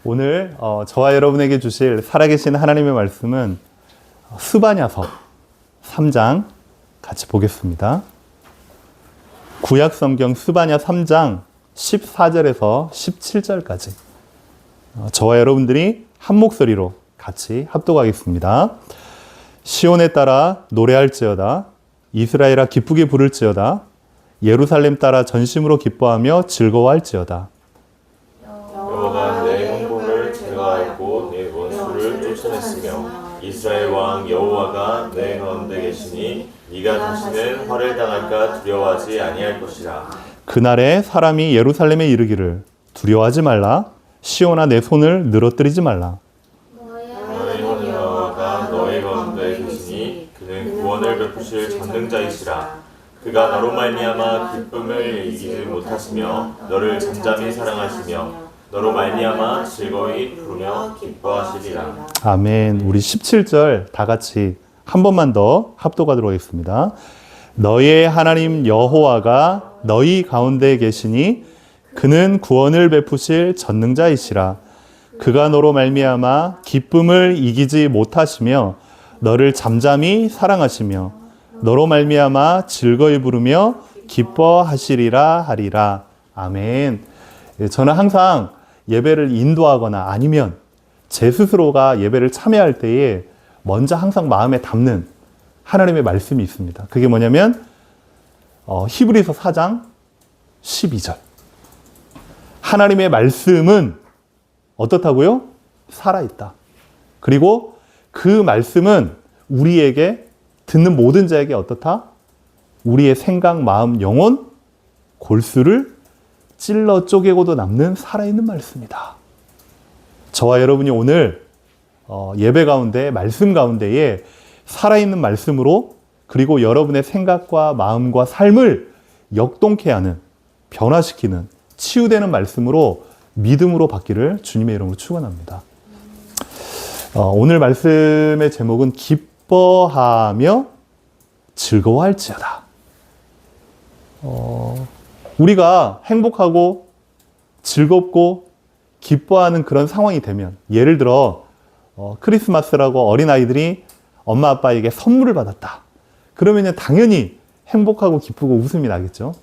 오늘 저와 여러분에게 주실 살아계신 하나님의 말씀은 스바냐서 3장 같이 보겠습니다. 구약성경 스바냐 3장 14절에서 17절까지 저와 여러분들이 한 목소리로 같이 합독하겠습니다. 시온에 따라 노래할지어다. 이스라엘아 기쁘게 부를지어다. 예루살렘 따라 전심으로 기뻐하며 즐거워할지어다. 여호와가 내 행복을 제거하였고 내 원수를 쫓아냈으며 이스라엘 왕 여호와가 내 가운데 계시니 네가 다시는 화를 당할까 두려워하지 아니할 것이라. 그날에 사람이 예루살렘에 이르기를 두려워하지 말라. 시온아 내 손을 늘어뜨리지 말라. 너의 여호와가 너의 가운데 계시니 그는 구원을 베푸실 전능자이시라. 그가 너로 말미암아 기쁨을 이기지 못하시며 너를 잠잠히 사랑하시며 너로 말미암아 즐거이 부르며 기뻐하시리라. 아멘. 우리 17절 다 같이 한 번만 더 합독하도록 하겠습니다. 너의 하나님 여호와가 너희 가운데 계시니 그는 구원을 베푸실 전능자이시라. 그가 너로 말미암아 기쁨을 이기지 못하시며 너를 잠잠히 사랑하시며 너로 말미암아 즐거이 부르며 기뻐하시리라 하리라. 아멘. 저는 항상 예배를 인도하거나 아니면 제 스스로가 예배를 참여할 때에 먼저 항상 마음에 담는 하나님의 말씀이 있습니다. 그게 뭐냐면 히브리서 4장 12절. 하나님의 말씀은 어떻다고요? 살아있다. 그리고 그 말씀은 우리에게 듣는 모든 자에게 어떻다? 우리의 생각, 마음, 영혼, 골수를 찔러 쪼개고도 남는 살아있는 말씀이다. 저와 여러분이 오늘 예배 가운데, 말씀 가운데에 살아있는 말씀으로 그리고 여러분의 생각과 마음과 삶을 역동케 하는, 변화시키는, 치유되는 말씀으로 믿음으로 받기를 주님의 이름으로 축원합니다. 오늘 말씀의 제목은 기뻐하며 즐거워할지어다. 우리가 행복하고 즐겁고 기뻐하는 그런 상황이 되면, 예를 들어 크리스마스라고 어린아이들이 엄마 아빠에게 선물을 받았다. 그러면 당연히 행복하고 기쁘고 웃음이 나겠죠.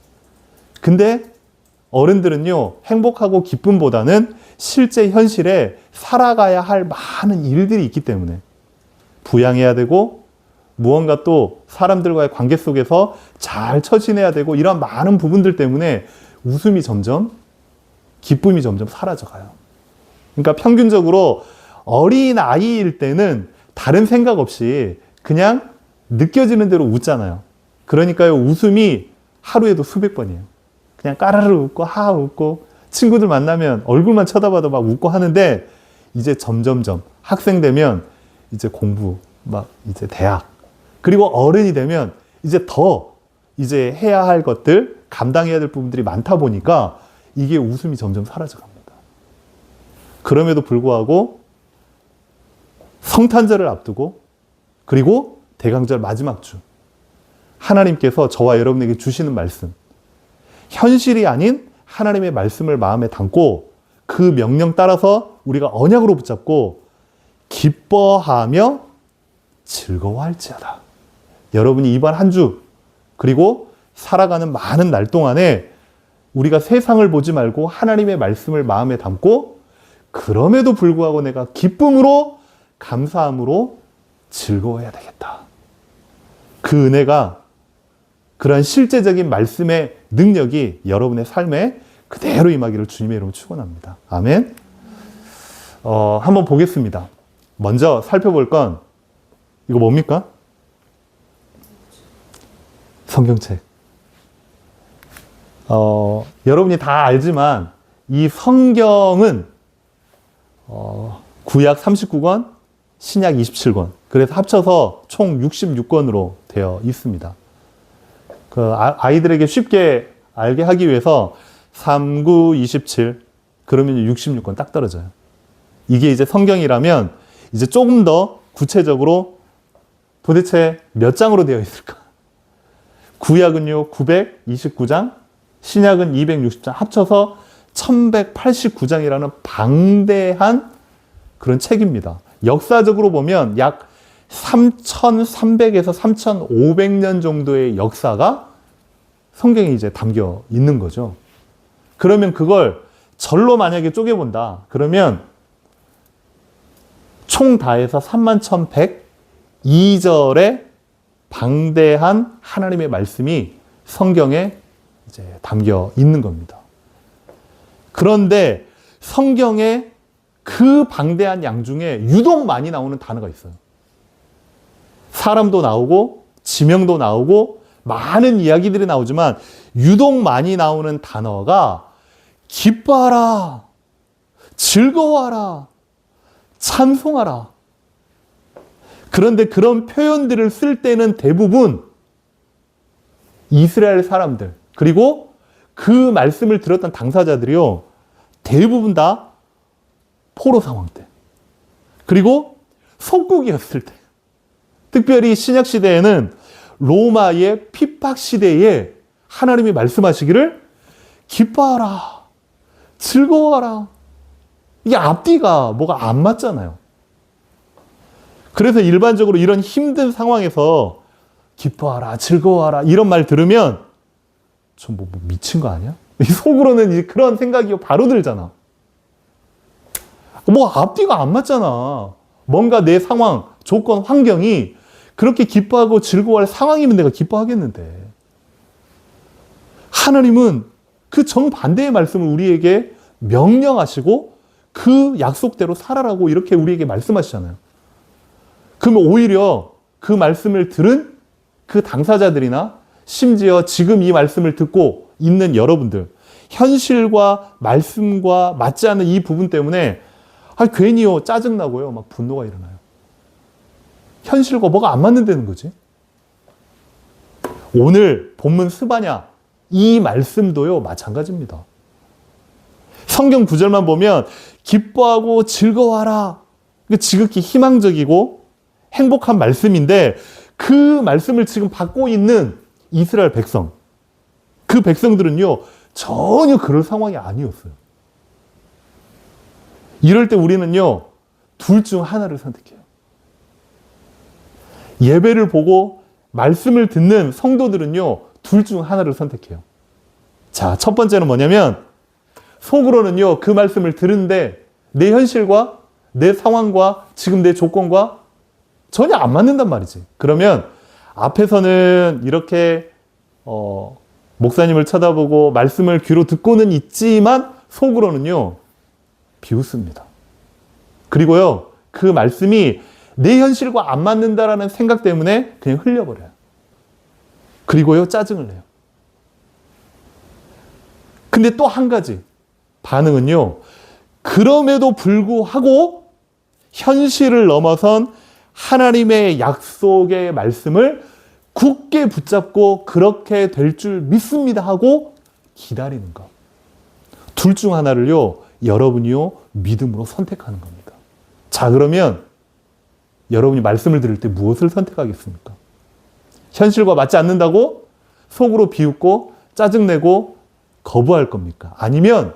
근데 어른들은요, 행복하고 기쁨보다는 실제 현실에 살아가야 할 많은 일들이 있기 때문에 부양해야 되고 무언가 또 사람들과의 관계 속에서 잘 처신해야 되고 이런 많은 부분들 때문에 웃음이 점점, 기쁨이 점점 사라져가요. 그러니까 평균적으로 어린아이일 때는 다른 생각 없이 그냥 느껴지는 대로 웃잖아요. 그러니까요, 웃음이 하루에도 수백 번이에요. 그냥 까르르 웃고 하하 웃고 친구들 만나면 얼굴만 쳐다봐도 막 웃고 하는데 이제 점점점 학생 되면 이제 공부, 막 이제 대학, 그리고 어른이 되면 이제 더 이제 해야 할 것들, 감당해야 될 부분들이 많다 보니까 이게 웃음이 점점 사라져 갑니다. 그럼에도 불구하고 성탄절을 앞두고 그리고 대강절 마지막 주, 하나님께서 저와 여러분에게 주시는 말씀, 현실이 아닌 하나님의 말씀을 마음에 담고 그 명령 따라서 우리가 언약으로 붙잡고 기뻐하며 즐거워할지어다. 여러분이 이번 한 주 그리고 살아가는 많은 날 동안에 우리가 세상을 보지 말고 하나님의 말씀을 마음에 담고 그럼에도 불구하고 내가 기쁨으로 감사함으로 즐거워해야 되겠다. 그 은혜가, 그런 실제적인 말씀의 능력이 여러분의 삶에 그대로 임하기를 주님의 이름으로 축원합니다. 아멘. 한번 보겠습니다. 먼저 살펴볼 건 이거 뭡니까? 성경책. 여러분이 다 알지만 이 성경은 구약 39권, 신약 27권, 그래서 합쳐서 총 66권으로 되어 있습니다. 아이들에게 쉽게 알게 하기 위해서 3, 9, 27, 그러면 66권 딱 떨어져요. 이게 이제 성경이라면 이제 조금 더 구체적으로 도대체 몇 장으로 되어 있을까? 구약은요, 929장, 신약은 260장, 합쳐서 1189장이라는 방대한 그런 책입니다. 역사적으로 보면 약 3300에서 3500년 정도의 역사가 성경에 이제 담겨 있는 거죠. 그러면 그걸 절로 만약에 쪼개본다. 그러면 총 다 해서 31,102절의 방대한 하나님의 말씀이 성경에 이제 담겨 있는 겁니다. 그런데 성경에 그 방대한 양 중에 유독 많이 나오는 단어가 있어요. 사람도 나오고 지명도 나오고 많은 이야기들이 나오지만 유독 많이 나오는 단어가 기뻐하라, 즐거워하라, 찬송하라. 그런데 그런 표현들을 쓸 때는 대부분 이스라엘 사람들, 그리고 그 말씀을 들었던 당사자들이요, 대부분 다 포로 상황 때, 그리고 속국이었을 때, 특별히 신약 시대에는 로마의 핍박 시대에 하나님이 말씀하시기를 기뻐하라, 즐거워하라. 이게 앞뒤가 뭐가 안 맞잖아요. 그래서 일반적으로 이런 힘든 상황에서 기뻐하라, 즐거워하라 이런 말 들으면 좀 뭐 미친 거 아니야? 속으로는 그런 생각이 바로 들잖아. 뭐 앞뒤가 안 맞잖아. 뭔가 내 상황, 조건, 환경이 그렇게 기뻐하고 즐거워할 상황이면 내가 기뻐하겠는데. 하나님은 그 정반대의 말씀을 우리에게 명령하시고 그 약속대로 살아라고 이렇게 우리에게 말씀하시잖아요. 그러면 오히려 그 말씀을 들은 그 당사자들이나 심지어 지금 이 말씀을 듣고 있는 여러분들, 현실과 말씀과 맞지 않는 이 부분 때문에 괜히요 짜증나고요 막 분노가 일어나요. 현실과 뭐가 안 맞는다는 거지. 오늘 본문 스바냐 이 말씀도요 마찬가지입니다. 성경 구절만 보면 기뻐하고 즐거워하라, 지극히 희망적이고 행복한 말씀인데 그 말씀을 지금 받고 있는 이스라엘 백성, 그 백성들은요 전혀 그럴 상황이 아니었어요. 이럴 때 우리는요 둘 중 하나를 선택해요. 예배를 보고 말씀을 듣는 성도들은요 둘 중 하나를 선택해요. 자, 첫 번째는 뭐냐면 속으로는요 그 말씀을 들은데 내 현실과 내 상황과 지금 내 조건과 전혀 안 맞는단 말이지. 그러면 앞에서는 이렇게 목사님을 쳐다보고 말씀을 귀로 듣고는 있지만 속으로는요 비웃습니다. 그리고요 그 말씀이 내 현실과 안 맞는다라는 생각 때문에 그냥 흘려버려요. 그리고요 짜증을 내요. 근데 또 한 가지 반응은요, 그럼에도 불구하고 현실을 넘어선 하나님의 약속의 말씀을 굳게 붙잡고 그렇게 될 줄 믿습니다 하고 기다리는 것. 둘 중 하나를요 여러분이요 믿음으로 선택하는 겁니다. 자, 그러면 여러분이 말씀을 들을 때 무엇을 선택하겠습니까? 현실과 맞지 않는다고 속으로 비웃고 짜증내고 거부할 겁니까? 아니면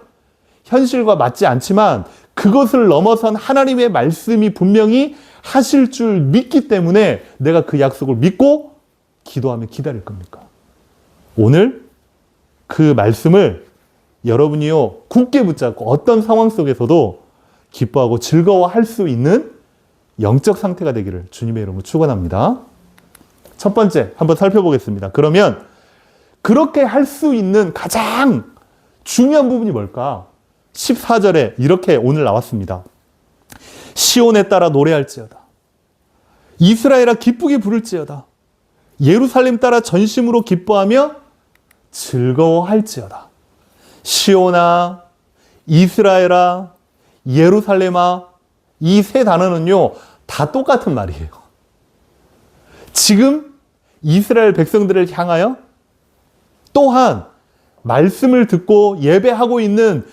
현실과 맞지 않지만 그것을 넘어선 하나님의 말씀이 분명히 하실 줄 믿기 때문에 내가 그 약속을 믿고 기도하며 기다릴 겁니까? 오늘 그 말씀을 여러분이요 굳게 붙잡고 어떤 상황 속에서도 기뻐하고 즐거워할 수 있는 영적 상태가 되기를 주님의 이름으로 축원합니다. 첫 번째 한번 살펴보겠습니다. 그러면 그렇게 할 수 있는 가장 중요한 부분이 뭘까? 14절에 이렇게 오늘 나왔습니다. 시온에 따라 노래할지어다. 이스라엘아 기쁘게 부를지어다. 예루살렘 따라 전심으로 기뻐하며 즐거워할지어다. 시온아, 이스라엘아, 예루살렘아, 이 세 단어는요 다 똑같은 말이에요. 지금 이스라엘 백성들을 향하여 또한 말씀을 듣고 예배하고 있는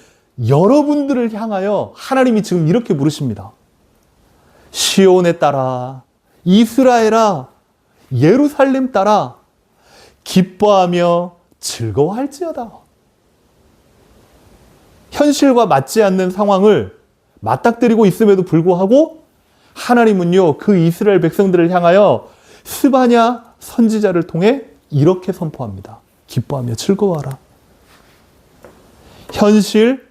여러분들을 향하여 하나님이 지금 이렇게 부르십니다. 시온에 따라, 이스라엘아, 예루살렘 따라 기뻐하며 즐거워할지어다. 현실과 맞지 않는 상황을 맞닥뜨리고 있음에도 불구하고 하나님은요, 그 이스라엘 백성들을 향하여 스바냐 선지자를 통해 이렇게 선포합니다. 기뻐하며 즐거워하라. 현실,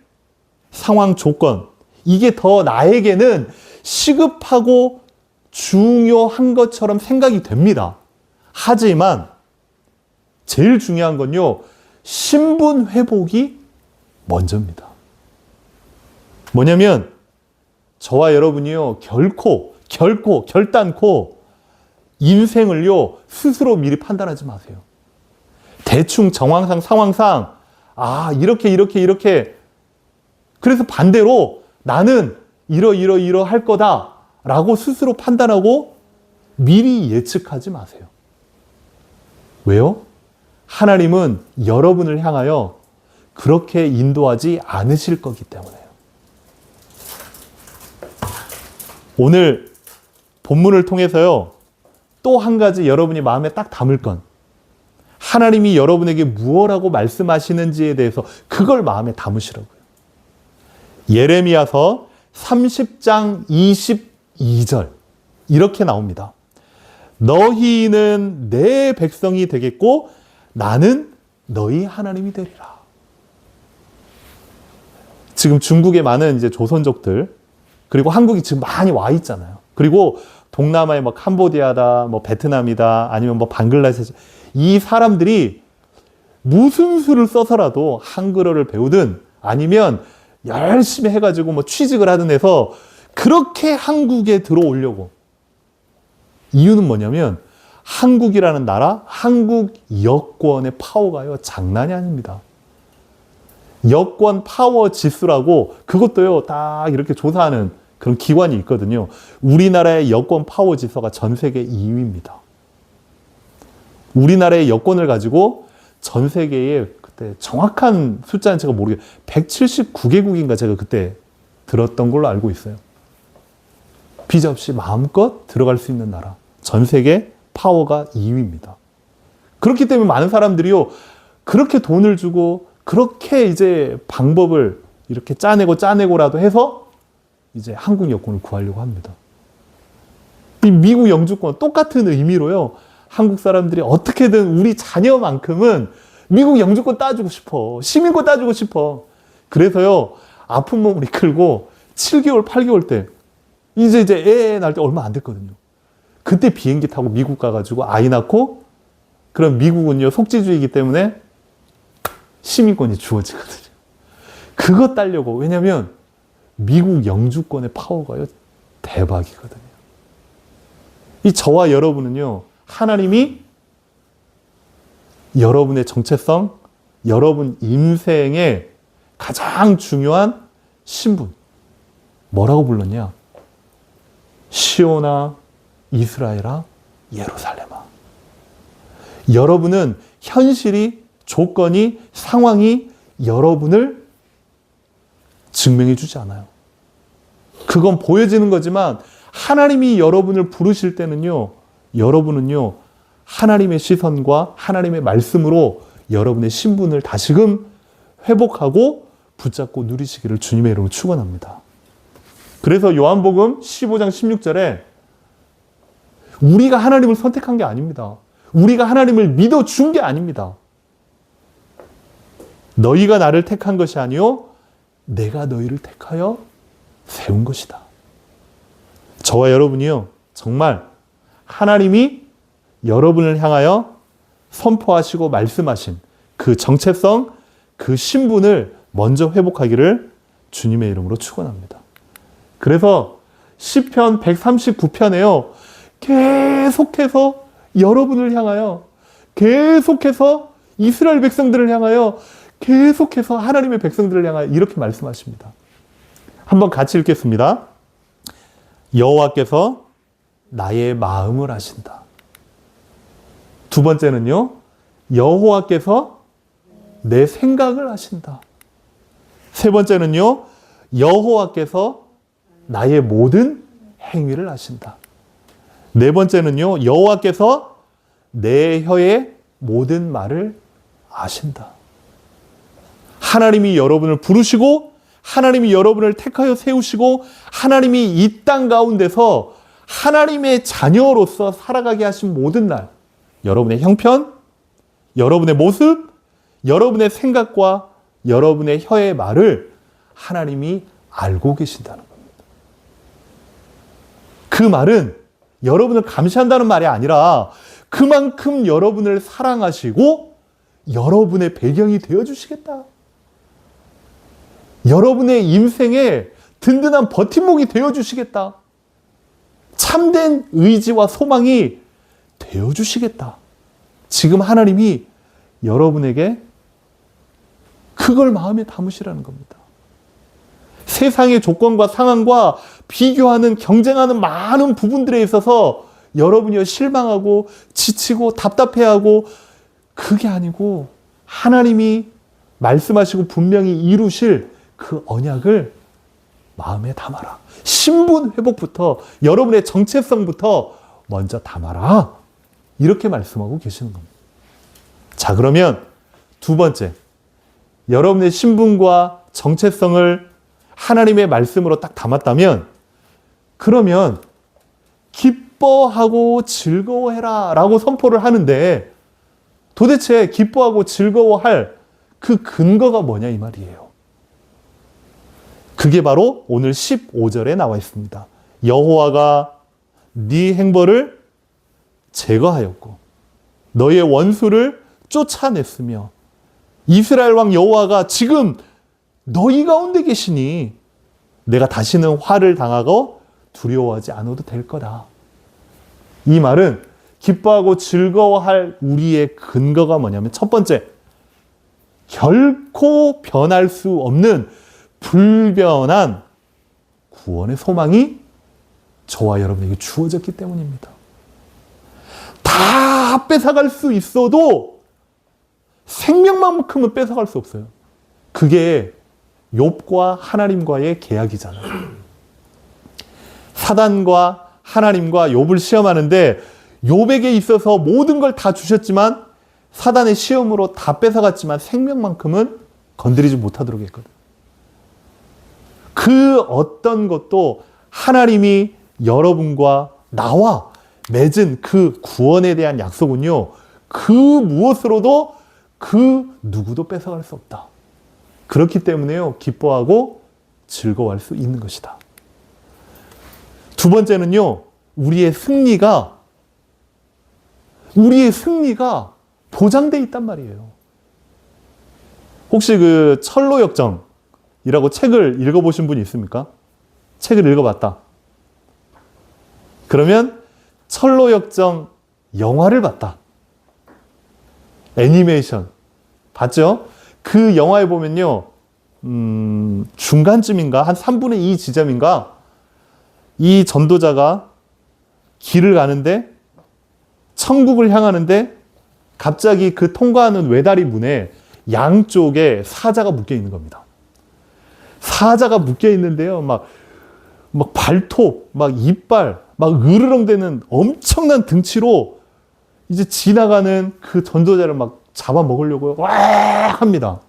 상황, 조건, 이게 더 나에게는 시급하고 중요한 것처럼 생각이 됩니다. 하지만 제일 중요한 건요, 신분 회복이 먼저입니다. 뭐냐면 저와 여러분이요, 결단코 인생을요, 스스로 미리 판단하지 마세요. 대충 정황상, 상황상, 이렇게. 그래서 반대로 나는 이러 할 거다라고 스스로 판단하고 미리 예측하지 마세요. 왜요? 하나님은 여러분을 향하여 그렇게 인도하지 않으실 거기 때문에요. 오늘 본문을 통해서요, 또 한 가지 여러분이 마음에 딱 담을 건, 하나님이 여러분에게 무엇라고 말씀하시는지에 대해서 그걸 마음에 담으시라고요. 예레미야서 30장 22절 이렇게 나옵니다. 너희는 내 백성이 되겠고 나는 너희 하나님이 되리라. 지금 중국에 많은 이제 조선족들, 그리고 한국이 지금 많이 와 있잖아요. 그리고 동남아의 뭐 캄보디아다, 뭐 베트남이다, 아니면 뭐 방글라데시, 이 사람들이 무슨 수를 써서라도 한글어를 배우든 아니면 열심히 해가지고 뭐 취직을 하든 해서 그렇게 한국에 들어오려고. 이유는 뭐냐면 한국이라는 나라, 한국 여권의 파워가요, 장난이 아닙니다. 여권 파워 지수라고, 그것도요, 딱 이렇게 조사하는 그런 기관이 있거든요. 우리나라의 여권 파워 지수가 전 세계 2위입니다. 우리나라의 여권을 가지고 전 세계에 그때 정확한 숫자는 제가 모르겠어요. 179개국인가 제가 그때 들었던 걸로 알고 있어요. 비자 없이 마음껏 들어갈 수 있는 나라. 전 세계 파워가 2위입니다. 그렇기 때문에 많은 사람들이요, 그렇게 돈을 주고 그렇게 이제 방법을 이렇게 짜내고라도 해서 이제 한국 여권을 구하려고 합니다. 이 미국 영주권 똑같은 의미로요, 한국 사람들이 어떻게든 우리 자녀만큼은 미국 영주권 따주고 싶어. 시민권 따주고 싶어. 그래서요, 아픈 몸을 이끌고 7개월, 8개월 때, 이제 애 낳을 때 얼마 안 됐거든요. 그때 비행기 타고 미국 가가지고 아이 낳고, 그럼 미국은요, 속지주의이기 때문에 시민권이 주어지거든요. 그거 따려고. 왜냐면 미국 영주권의 파워가요, 대박이거든요. 이 저와 여러분은요, 하나님이 여러분의 정체성, 여러분 인생의 가장 중요한 신분, 뭐라고 불렀냐? 시온아, 이스라엘아, 예루살렘아. 여러분은 현실이, 조건이, 상황이 여러분을 증명해 주지 않아요. 그건 보여지는 거지만 하나님이 여러분을 부르실 때는요, 여러분은요, 하나님의 시선과 하나님의 말씀으로 여러분의 신분을 다시금 회복하고 붙잡고 누리시기를 주님의 이름으로 축원합니다. 그래서 요한복음 15장 16절에 우리가 하나님을 선택한 게 아닙니다. 우리가 하나님을 믿어준 게 아닙니다. 너희가 나를 택한 것이 아니요 내가 너희를 택하여 세운 것이다. 저와 여러분이요, 정말 하나님이 여러분을 향하여 선포하시고 말씀하신 그 정체성, 그 신분을 먼저 회복하기를 주님의 이름으로 축원합니다. 그래서 시편 139편에요, 계속해서 여러분을 향하여, 계속해서 이스라엘 백성들을 향하여, 계속해서 하나님의 백성들을 향하여 이렇게 말씀하십니다. 한번 같이 읽겠습니다. 여호와께서 나의 마음을 아신다. 두 번째는요, 여호와께서 내 생각을 아신다. 세 번째는요, 여호와께서 나의 모든 행위를 아신다. 네 번째는요, 여호와께서 내 혀의 모든 말을 아신다. 하나님이 여러분을 부르시고 하나님이 여러분을 택하여 세우시고 하나님이 이 땅 가운데서 하나님의 자녀로서 살아가게 하신 모든 날, 여러분의 형편, 여러분의 모습, 여러분의 생각과 여러분의 혀의 말을 하나님이 알고 계신다는 겁니다. 그 말은 여러분을 감시한다는 말이 아니라 그만큼 여러분을 사랑하시고 여러분의 배경이 되어주시겠다. 여러분의 인생에 든든한 버팀목이 되어주시겠다. 참된 의지와 소망이 되어주시겠다. 지금 하나님이 여러분에게 그걸 마음에 담으시라는 겁니다. 세상의 조건과 상황과 비교하는, 경쟁하는 많은 부분들에 있어서 여러분이 실망하고 지치고 답답해하고, 그게 아니고 하나님이 말씀하시고 분명히 이루실 그 언약을 마음에 담아라. 신분 회복부터, 여러분의 정체성부터 먼저 담아라. 이렇게 말씀하고 계시는 겁니다. 자, 그러면 두 번째, 여러분의 신분과 정체성을 하나님의 말씀으로 딱 담았다면, 그러면 기뻐하고 즐거워해라 라고 선포를 하는데, 도대체 기뻐하고 즐거워할 그 근거가 뭐냐 이 말이에요. 그게 바로 오늘 15절에 나와 있습니다. 여호와가 네 행벌을 제거하였고 너의 원수를 쫓아냈으며, 이스라엘 왕 여호와가 지금 너희 가운데 계시니 내가 다시는 화를 당하고 두려워하지 않아도 될 거다. 이 말은 기뻐하고 즐거워할 우리의 근거가 뭐냐면, 첫 번째, 결코 변할 수 없는 불변한 구원의 소망이 저와 여러분에게 주어졌기 때문입니다. 다 뺏어갈 수 있어도 생명만큼은 뺏어갈 수 없어요. 그게 욥과 하나님과의 계약이잖아요. 사단과 하나님과 욥을 시험하는데, 욥에게 있어서 모든 걸 다 주셨지만 사단의 시험으로 다 뺏어갔지만 생명만큼은 건드리지 못하도록 했거든. 그 어떤 것도 하나님이 여러분과 나와 맺은 그 구원에 대한 약속은요, 그 무엇으로도 그 누구도 뺏어갈 수 없다. 그렇기 때문에요, 기뻐하고 즐거워할 수 있는 것이다. 두 번째는요, 우리의 승리가 보장되어 있단 말이에요. 혹시 그 철로역정이라고 책을 읽어보신 분이 있습니까? 책을 읽어봤다. 그러면 철로역정 영화를 봤다. 애니메이션 봤죠? 그 영화에 보면요, 중간쯤인가 한 3분의 2 지점인가 이 전도자가 길을 가는데, 천국을 향하는데 갑자기 그 통과하는 외다리 문에 양쪽에 사자가 묶여 있는 겁니다. 사자가 묶여 있는데요, 막 발톱, 막 이빨, 막 으르렁대는 엄청난 등치로 이제 지나가는 그 전도자를 막 잡아먹으려고 와 합니다.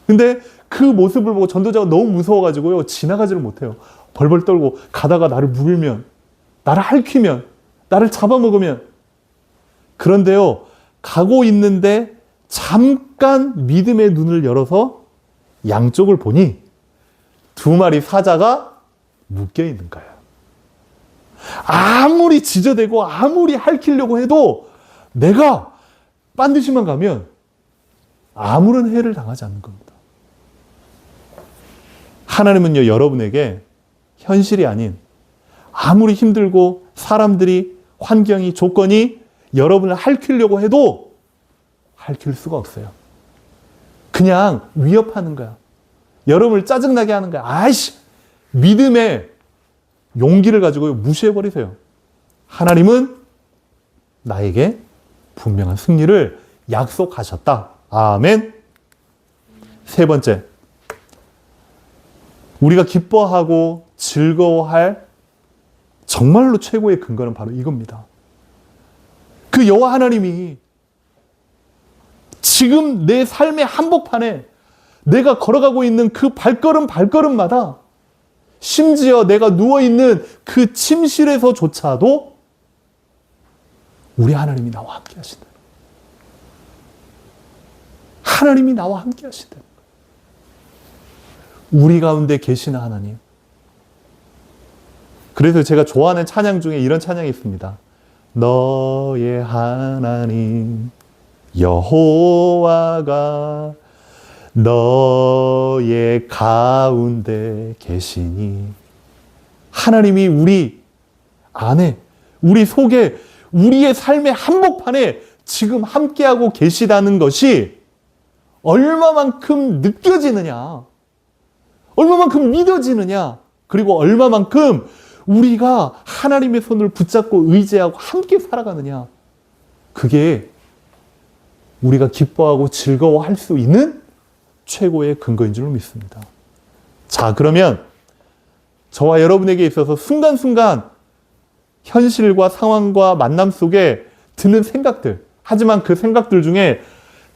근데 그 모습을 보고 전도자가 너무 무서워가지고요, 지나가지를 못해요. 벌벌 떨고 가다가 나를 물면, 나를 핥히면, 나를 잡아먹으면. 그런데요, 가고 있는데 잠깐 믿음의 눈을 열어서 양쪽을 보니 두 마리 사자가 묶여 있는 거예요. 아무리 지저대고 아무리 핥히려고 해도 내가 반드시만 가면 아무런 해를 당하지 않는 겁니다. 하나님은요, 여러분에게 현실이 아닌, 아무리 힘들고 사람들이, 환경이, 조건이 여러분을 핥히려고 해도 핥힐 수가 없어요. 그냥 위협하는 거야. 여러분을 짜증나게 하는 거야. 아이씨! 믿음의 용기를 가지고 무시해버리세요. 하나님은 나에게 분명한 승리를 약속하셨다. 아멘. 세 번째, 우리가 기뻐하고 즐거워할 정말로 최고의 근거는 바로 이겁니다. 그 여호와 하나님이 지금 내 삶의 한복판에 내가 걸어가고 있는 그 발걸음마다 심지어 내가 누워있는 그 침실에서조차도 우리 하나님이 나와 함께 하신다. 하나님이 나와 함께 하신다. 우리 가운데 계시는 하나님. 그래서 제가 좋아하는 찬양 중에 이런 찬양이 있습니다. 너의 하나님 여호와가 너의 가운데 계시니. 하나님이 우리 안에, 우리 속에, 우리의 삶의 한복판에 지금 함께하고 계시다는 것이 얼마만큼 느껴지느냐, 얼마만큼 믿어지느냐, 그리고 얼마만큼 우리가 하나님의 손을 붙잡고 의지하고 함께 살아가느냐, 그게 우리가 기뻐하고 즐거워할 수 있는 최고의 근거인 줄 믿습니다. 자, 그러면 저와 여러분에게 있어서 순간순간 현실과 상황과 만남 속에 드는 생각들, 하지만 그 생각들 중에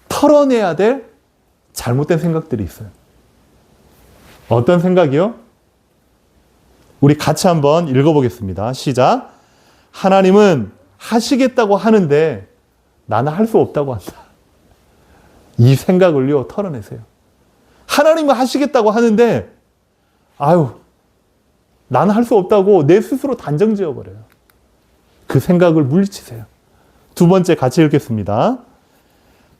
털어내야 될 잘못된 생각들이 있어요. 어떤 생각이요? 우리 같이 한번 읽어보겠습니다. 시작. 하나님은 하시겠다고 하는데 나는 할 수 없다고 한다. 이 생각을요, 털어내세요. 하나님은 하시겠다고 하는데 나는 할 수 없다고 내 스스로 단정 지어버려요. 그 생각을 물리치세요. 두 번째 같이 읽겠습니다.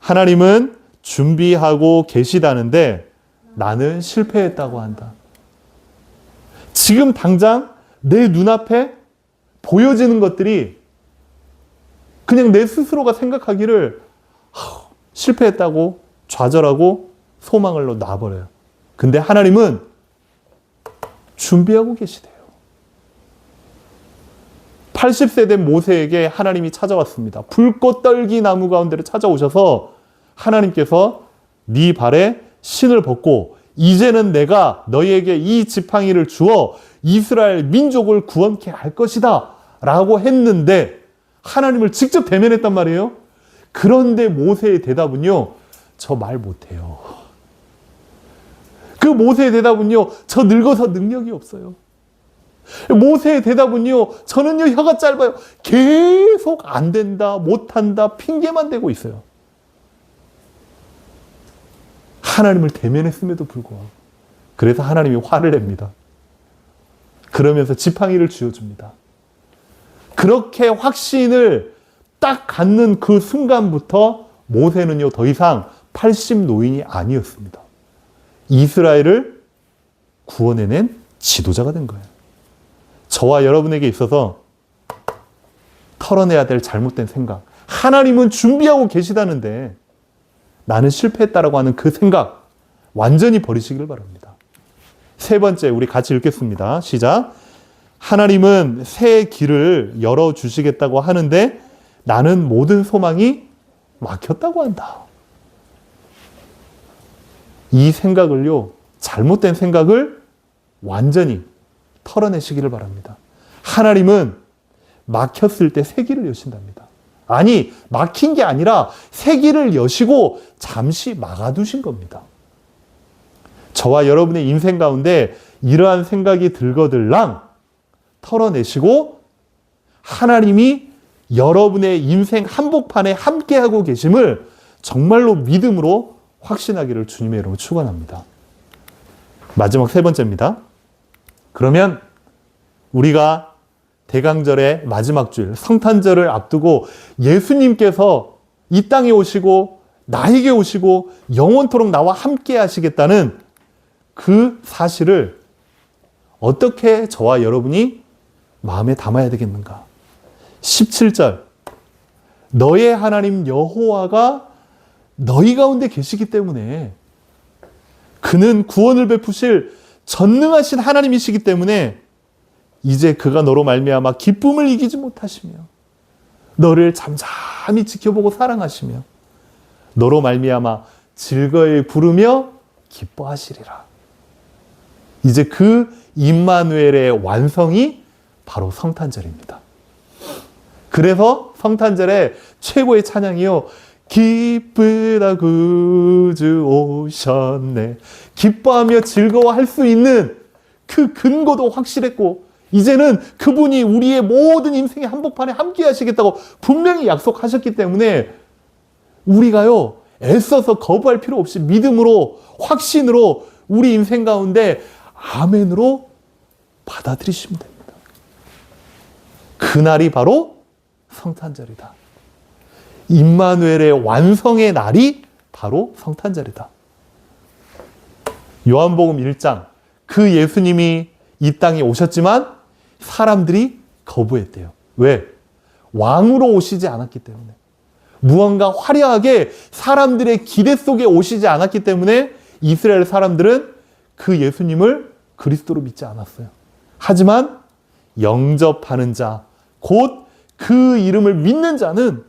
하나님은 준비하고 계시다는데 나는 실패했다고 한다. 지금 당장 내 눈앞에 보여지는 것들이 그냥 내 스스로가 생각하기를 실패했다고 좌절하고 소망을 놔버려요. 근데 하나님은 준비하고 계시대요. 80세 된 모세에게 하나님이 찾아왔습니다. 불꽃 떨기 나무 가운데를 찾아오셔서 하나님께서 네 발에 신을 벗고 이제는 내가 너희에게 이 지팡이를 주어 이스라엘 민족을 구원케 할 것이다 라고 했는데 하나님을 직접 대면했단 말이에요. 그런데 모세의 대답은요, 저 말 못해요. 그 모세의 대답은요, 저 늙어서 능력이 없어요. 모세의 대답은요, 저는요 혀가 짧아요. 계속 안 된다, 못한다, 핑계만 대고 있어요. 하나님을 대면했음에도 불구하고. 그래서 하나님이 화를 냅니다. 그러면서 지팡이를 쥐어줍니다. 그렇게 확신을 딱 갖는 그 순간부터 모세는요 더 이상 80노인이 아니었습니다. 이스라엘을 구원해낸 지도자가 된 거예요. 저와 여러분에게 있어서 털어내야 될 잘못된 생각. 하나님은 준비하고 계시다는데 나는 실패했다라고 하는 그 생각 완전히 버리시길 바랍니다. 세 번째, 우리 같이 읽겠습니다. 시작. 하나님은 새 길을 열어주시겠다고 하는데 나는 모든 소망이 막혔다고 한다. 이 생각을요, 잘못된 생각을 완전히 털어내시기를 바랍니다. 하나님은 막혔을 때 새 길을 여신답니다. 아니, 막힌 게 아니라 새 길을 여시고 잠시 막아두신 겁니다. 저와 여러분의 인생 가운데 이러한 생각이 들거들랑 털어내시고 하나님이 여러분의 인생 한복판에 함께하고 계심을 정말로 믿음으로 확신하기를 주님의 이름으로 축원합니다. 마지막 세 번째입니다. 그러면 우리가 대강절의 마지막 주일, 성탄절을 앞두고 예수님께서 이 땅에 오시고 나에게 오시고 영원토록 나와 함께 하시겠다는 그 사실을 어떻게 저와 여러분이 마음에 담아야 되겠는가? 17절, 너의 하나님 여호와가 너희 가운데 계시기 때문에 그는 구원을 베푸실 전능하신 하나님이시기 때문에 이제 그가 너로 말미암아 기쁨을 이기지 못하시며 너를 잠잠히 지켜보고 사랑하시며 너로 말미암아 즐거이 부르며 기뻐하시리라. 이제 그 임마누엘의 완성이 바로 성탄절입니다. 그래서 성탄절의 최고의 찬양이요, 기쁘다 구주 오셨네. 기뻐하며 즐거워할 수 있는 그 근거도 확실했고, 이제는 그분이 우리의 모든 인생의 한복판에 함께 하시겠다고 분명히 약속하셨기 때문에 우리가요, 애써서 거부할 필요 없이 믿음으로, 확신으로 우리 인생 가운데 아멘으로 받아들이시면 됩니다. 그날이 바로 성탄절이다. 임마누엘의 완성의 날이 바로 성탄절이다. 요한복음 1장, 그 예수님이 이 땅에 오셨지만 사람들이 거부했대요. 왜? 왕으로 오시지 않았기 때문에. 무언가 화려하게 사람들의 기대 속에 오시지 않았기 때문에 이스라엘 사람들은 그 예수님을 그리스도로 믿지 않았어요. 하지만 영접하는 자, 곧 그 이름을 믿는 자는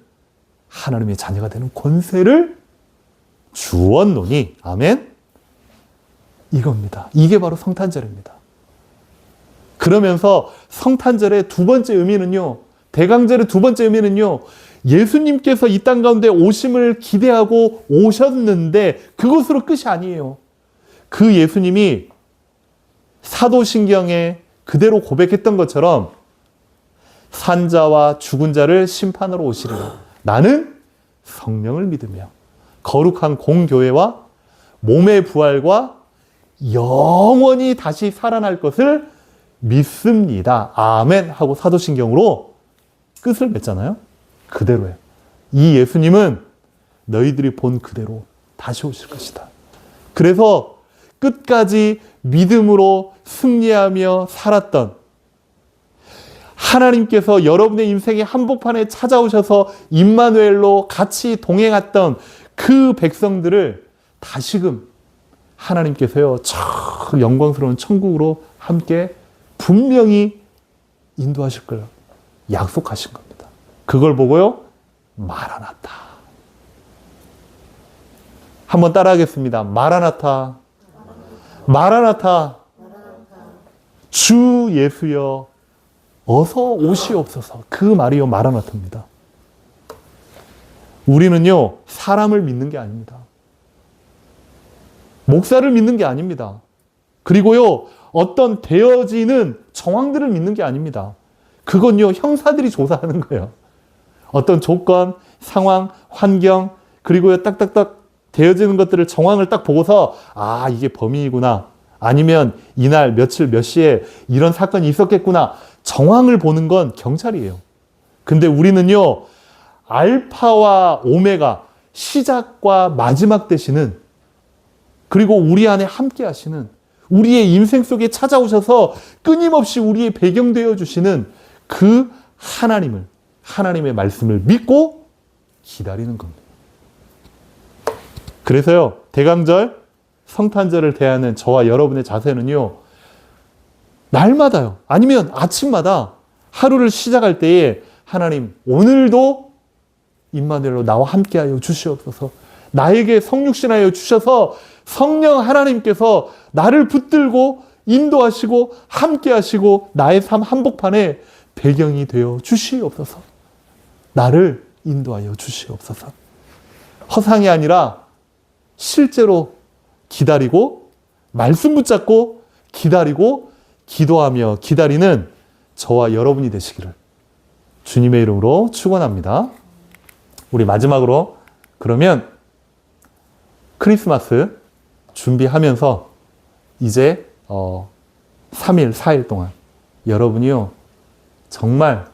하나님의 자녀가 되는 권세를 주었노니, 아멘. 이겁니다. 이게 바로 성탄절입니다. 그러면서 성탄절의 두 번째 의미는요, 대강절의 두 번째 의미는요, 예수님께서 이 땅 가운데 오심을 기대하고 오셨는데 그것으로 끝이 아니에요. 그 예수님이 사도신경에 그대로 고백했던 것처럼 산자와 죽은 자를 심판하러 오시리라. 나는 성령을 믿으며 거룩한 공교회와 몸의 부활과 영원히 다시 살아날 것을 믿습니다. 아멘 하고 사도신경으로 끝을 맺잖아요. 그대로예요. 이 예수님은 너희들이 본 그대로 다시 오실 것이다. 그래서 끝까지 믿음으로 승리하며 살았던 하나님께서 여러분의 인생의 한복판에 찾아오셔서 임마누엘로 같이 동행했던 그 백성들을 다시금 하나님께서요, 저 영광스러운 천국으로 함께 분명히 인도하실 걸 약속하신 겁니다. 그걸 보고요, 마라나타. 한번 따라하겠습니다. 마라나타. 마라나타. 주 예수여 어서 오시옵소서. 그 말이요, 마라나타입니다. 우리는요, 사람을 믿는 게 아닙니다. 목사를 믿는 게 아닙니다. 그리고요, 어떤 되어지는 정황들을 믿는 게 아닙니다. 그건요, 형사들이 조사하는 거예요. 어떤 조건, 상황, 환경, 그리고요, 딱딱딱 되어지는 것들을 정황을 딱 보고서, 아, 이게 범인이구나. 아니면 이날 며칠 몇 시에 이런 사건이 있었겠구나. 정황을 보는 건 경찰이에요. 근데 우리는요, 알파와 오메가, 시작과 마지막 되시는, 그리고 우리 안에 함께 하시는, 우리의 인생 속에 찾아오셔서 끊임없이 우리의 배경 되어 주시는 그 하나님을, 하나님의 말씀을 믿고 기다리는 겁니다. 그래서요, 대강절, 성탄절을 대하는 저와 여러분의 자세는요, 날마다요, 아니면 아침마다 하루를 시작할 때에 하나님, 오늘도 임마누엘로 나와 함께하여 주시옵소서. 나에게 성육신하여 주셔서 성령 하나님께서 나를 붙들고 인도하시고 함께하시고 나의 삶 한복판에 배경이 되어 주시옵소서. 나를 인도하여 주시옵소서. 허상이 아니라 실제로 기다리고 말씀 붙잡고 기다리고 기도하며 기다리는 저와 여러분이 되시기를 주님의 이름으로 축원합니다. 우리 마지막으로 그러면 크리스마스 준비하면서 이제 3일, 4일 동안 여러분이요, 정말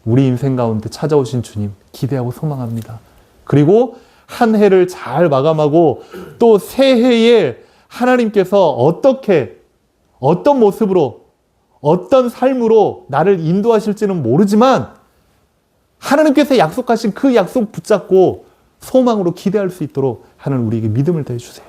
우리 인생 가운데 찾아오신 주님 기대하고 소망합니다. 그리고 한 해를 잘 마감하고 또 새해에 하나님께서 어떻게, 어떤 모습으로, 어떤 삶으로 나를 인도하실지는 모르지만 하나님께서 약속하신 그 약속 붙잡고 소망으로 기대할 수 있도록 하나님 우리에게 믿음을 더해주세요.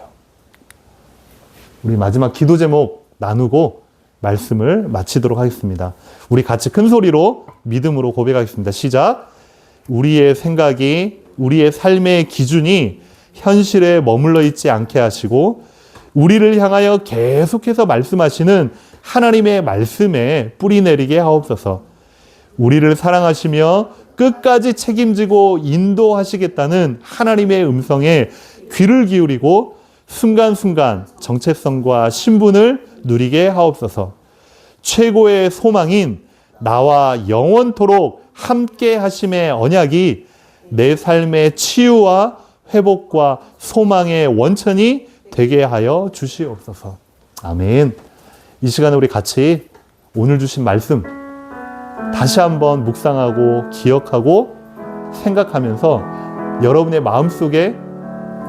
우리 마지막 기도 제목 나누고 말씀을 마치도록 하겠습니다. 우리 같이 큰 소리로 믿음으로 고백하겠습니다. 시작. 우리의 생각이, 우리의 삶의 기준이 현실에 머물러 있지 않게 하시고 우리를 향하여 계속해서 말씀하시는 하나님의 말씀에 뿌리 내리게 하옵소서. 우리를 사랑하시며 끝까지 책임지고 인도하시겠다는 하나님의 음성에 귀를 기울이고 순간순간 정체성과 신분을 누리게 하옵소서. 최고의 소망인 나와 영원토록 함께 하심의 언약이 내 삶의 치유와 회복과 소망의 원천이 되게 하여 주시옵소서. 아멘. 이 시간에 우리 같이 오늘 주신 말씀 다시 한번 묵상하고 기억하고 생각하면서 여러분의 마음속에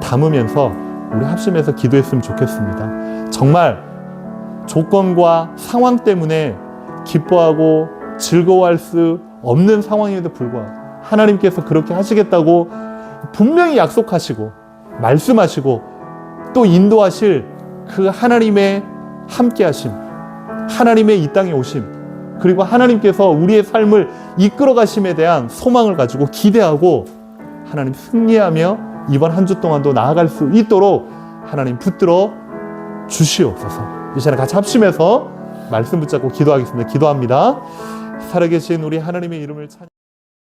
담으면서 우리 합심해서 기도했으면 좋겠습니다. 정말 조건과 상황 때문에 기뻐하고 즐거워할 수 없는 상황임에도 불구하고 하나님께서 그렇게 하시겠다고 분명히 약속하시고 말씀하시고 또 인도하실 그 하나님의 함께하심, 하나님의 이 땅에 오심, 그리고 하나님께서 우리의 삶을 이끌어 가심에 대한 소망을 가지고 기대하고 하나님 승리하며 이번 한 주 동안도 나아갈 수 있도록 하나님 붙들어 주시옵소서. 이 시간에 같이 합심해서 말씀 붙잡고 기도하겠습니다. 기도합니다. 살아계신 우리 하나님의 이름을 찬양